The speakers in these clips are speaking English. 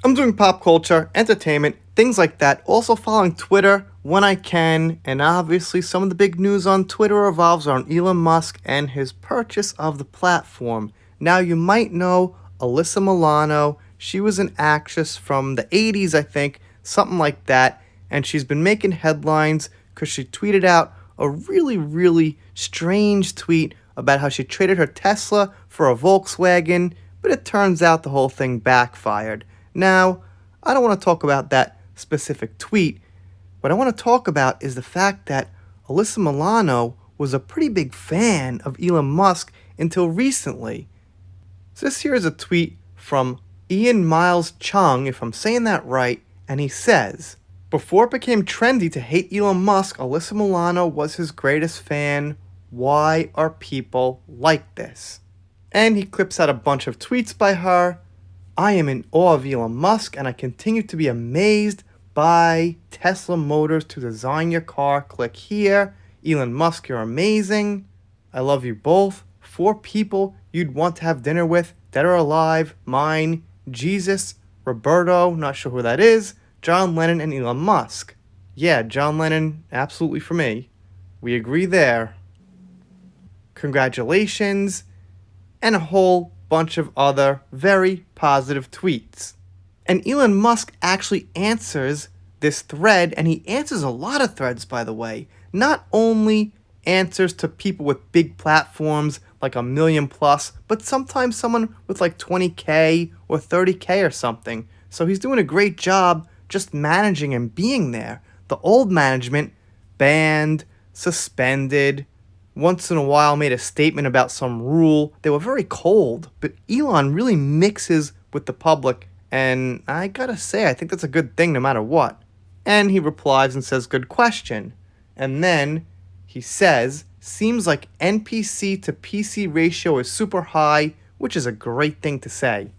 I'm doing pop culture, entertainment, things like that, also following Twitter when I can, and obviously some of the big news on Twitter revolves around Elon Musk and his purchase of the platform. Now you might know Alyssa Milano. She was an actress from the 80s, I think, something like that, and she's been making headlines because she tweeted out a really strange tweet about how she traded her Tesla for a Volkswagen, but it turns out the whole thing backfired. Now, I don't want to talk about that specific tweet. What I want to talk about is the fact that Alyssa Milano was a pretty big fan of Elon Musk until recently. So this here is a tweet from Ian Miles Chung, if I'm saying that right, and he says, "Before it became trendy to hate Elon Musk, Alyssa Milano was his greatest fan. Why are people like this?" And he clips out a bunch of tweets by her. "I am in awe of Elon Musk, and I continue to be amazed by Tesla Motors to design your car. Click here. Elon Musk, you're amazing. I love you both. 4 people you'd want to have dinner with, dead or alive. Mine, Jesus, Roberto, not sure who that is, John Lennon, and Elon Musk." Yeah, John Lennon, absolutely for me. We agree there. Congratulations, and a whole bunch of other very positive tweets. And Elon Musk actually answers this thread, and he answers a lot of threads, by the way. Not only answers to people with big platforms like 1 million plus, but sometimes someone with like 20K or 30K or something. So he's doing a great job just managing and being there. The old management banned, suspended, once in a while made a statement about some rule. They were very cold, but Elon really mixes with the public, and I gotta say, I think that's a good thing no matter what. And he replies and says, "Good question." And then he says, "Seems like NPC to PC ratio is super high," which is a great thing to say.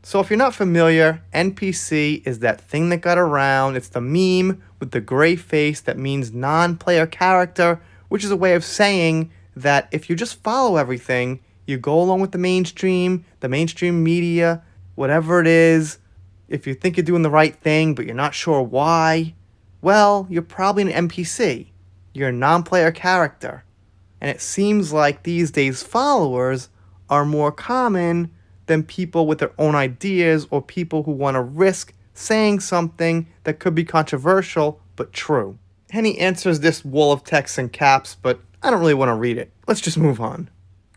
So if you're not familiar, NPC is that thing that got around. It's the meme with the gray face that means non-player character, which is a way of saying that if you just follow everything, you go along with the mainstream media, whatever it is, if you think you're doing the right thing but you're not sure why, well, you're probably an NPC. You're a non-player character. And it seems like these days followers are more common than people with their own ideas or people who want to risk saying something that could be controversial but true. And he answers this wall of text in caps, but I don't really want to read it. Let's just move on.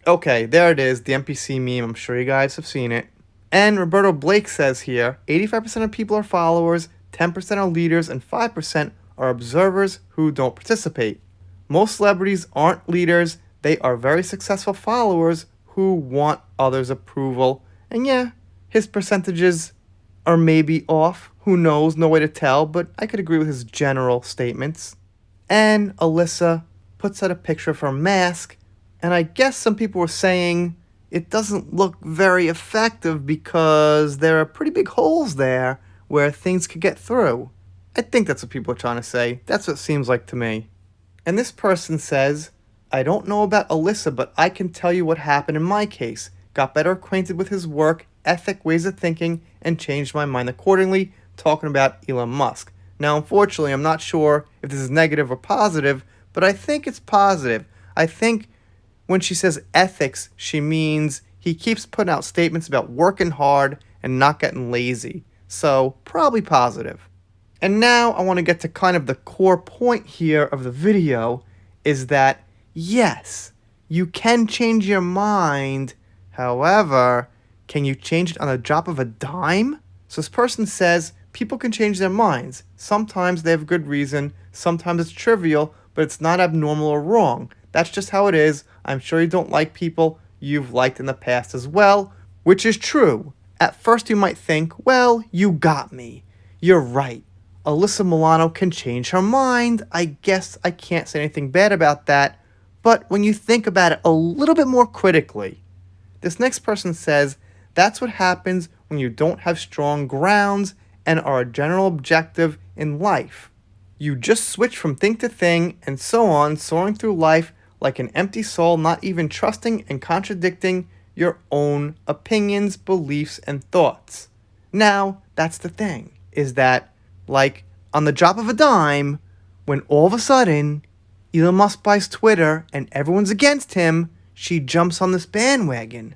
Okay, there it is, the NPC meme. I'm sure you guys have seen it. And Roberto Blake says here, 85% of people are followers, 10% are leaders, and 5% are observers who don't participate. Most celebrities aren't leaders. They are very successful followers who want others' approval. And yeah, his percentages are maybe off. Who knows? No way to tell, but I could agree with his general statements. And Alyssa puts out a picture of her mask, and I guess some people were saying it doesn't look very effective because there are pretty big holes there where things could get through. I think that's what people are trying to say. That's what it seems like to me. And this person says, "I don't know about Alyssa, but I can tell you what happened in my case. Got better acquainted with his work, ethic, ways of thinking, and changed my mind accordingly," talking about Elon Musk. Now, unfortunately, I'm not sure if this is negative or positive, but I think it's positive. I think when she says ethics, she means he keeps putting out statements about working hard and not getting lazy. So, probably positive. And now I want to get to kind of the core point here of the video, is that yes, you can change your mind. However, can you change it on the drop of a dime? So this person says people can change their minds. Sometimes they have a good reason. Sometimes it's trivial, but it's not abnormal or wrong. That's just how it is. I'm sure you don't like people you've liked in the past as well, which is true. At first you might think, well, you got me. You're right. Alyssa Milano can change her mind. I guess I can't say anything bad about that. But when you think about it a little bit more critically, this next person says that's what happens when you don't have strong grounds and are a general objective in life. You just switch from thing to thing and so on, soaring through life like an empty soul, not even trusting and contradicting your own opinions, beliefs, and thoughts. Now, that's the thing, is that, like, on the drop of a dime, when all of a sudden Elon Musk buys Twitter and everyone's against him, she jumps on this bandwagon.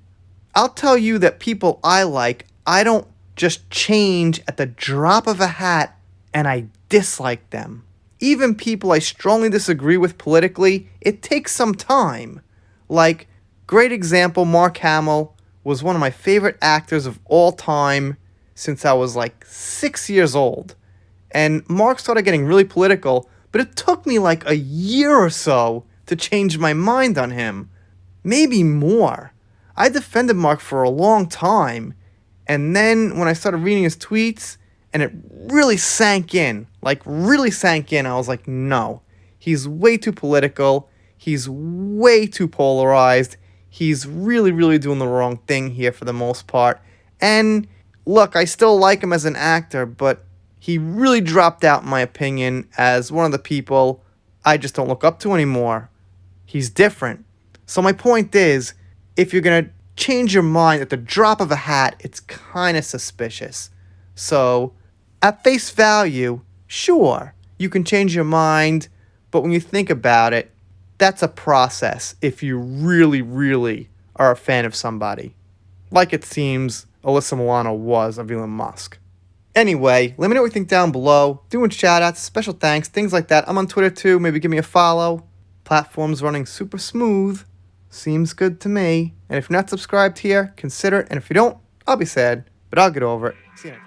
I'll tell you that people I like, I don't just change at the drop of a hat and I dislike them. Even people I strongly disagree with politically, it takes some time. Like, great example, Mark Hamill was one of my favorite actors of all time since I was like 6 years old. And Mark started getting really political, but it took me like a year or so to change my mind on him. Maybe more. I defended Mark for a long time, and then when I started reading his tweets, and it really sank in, I was like, no, he's way too political, he's way too polarized, he's really, really doing the wrong thing here for the most part, and look, I still like him as an actor, but he really dropped out, in my opinion, as one of the people I just don't look up to anymore. He's different. So my point is, if you're going to change your mind at the drop of a hat, it's kind of suspicious. So, at face value, sure, you can change your mind, but when you think about it, that's a process if you really, really are a fan of somebody. Like it seems Alyssa Milano was of Elon Musk. Anyway, let me know what you think down below. Doing shoutouts, special thanks, things like that. I'm on Twitter too. Maybe give me a follow. Platform's running super smooth. Seems good to me. And if you're not subscribed here, consider it. And if you don't, I'll be sad, but I'll get over it. See you next time.